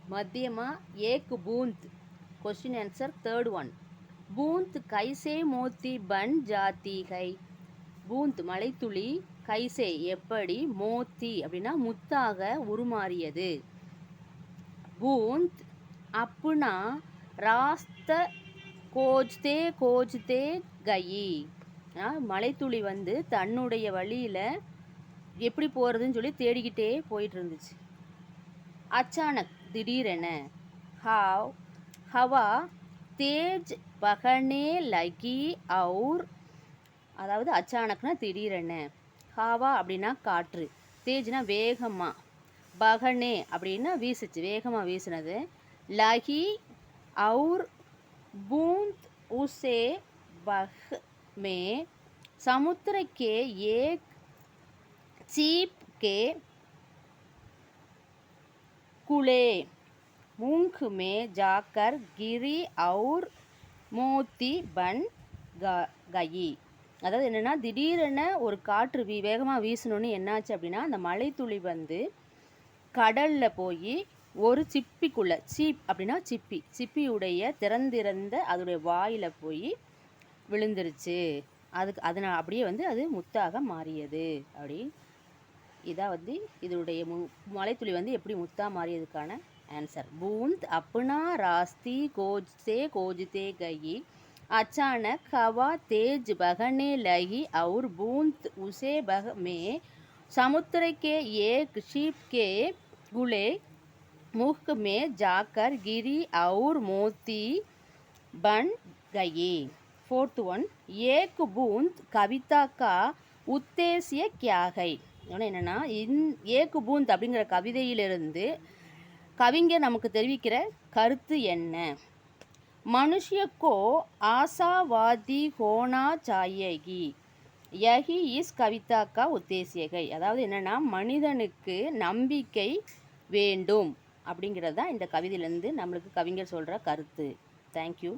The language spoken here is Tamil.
मध्यमा एक बूंद क्वेश्चन आंसर थर्ड वन बूंद कैसे मोती बन जाती है बूंद மலைத்துளி கைசே எப்படி மோத்தி அப்படின்னா முத்தாக உருமாறியது बूंद अपना रास्ता खोजते खोजते गई மலைத்துளி வந்து தன்னுடைய வழியில் எப்படி போகிறதுன்னு சொல்லி தேடிக்கிட்டே போயிட்டு இருந்துச்சு அச்சானக் திடீரென हवा तेज बहने लगी और அதாவது அச்சானக்னா திடீரென ஹாவா அப்படின்னா காற்று தேஜ்னா வேகமாக பகனே அப்படின்னா வீசுச்சு வேகமாக வீசினது லகி और बूंद उसे बह में समुद्र के एक चीप के कुले मूंग में जाकर गिरी और मोती बन गई அதாவது என்னென்னா திடீரென ஒரு காற்று வேகமாக வீசணுன்னு என்னாச்சு அப்படின்னா அந்த மலைத்துளி வந்து கடலில் போய் ஒரு சிப்பிக்குள்ளே சீப் அப்படின்னா சிப்பியுடைய திறந்திருந்த அதோடைய வாயில் போய் விழுந்துருச்சு அதனால் அப்படியே வந்து அது முத்தாக மாறியது அப்படி இதான் வந்து இதனுடைய மலைத்துளி வந்து எப்படி முத்தாக மாறியதுக்கான आंसर बूंद अपना रास्ते खोजते गई अचानक हवा तेज बहने लगी और बूंद उसे बह में समुद्र के एक शिप के गुले मुख में जाकर गिरी और मोती बन गई फोर्थ वन एक बूंद कविता का उद्देश्य क्या है என்னன்னா ஏக்கு பூந்த் அப்படிங்கிற கவிதையிலிருந்து கவிஞர் நமக்கு தெரிவிக்கிற கருத்து என்ன मनुष्य को आशावादी होना चाहिए यही इस कविता का उद्देश्य है அதாவது என்னன்னா மனிதனுக்கு நம்பிக்கை வேண்டும் அப்படிங்கிறது தான் இந்த கவிதையிலேருந்து நம்மளுக்கு கவிஞர் சொல்கிற கருத்து தேங்க்யூ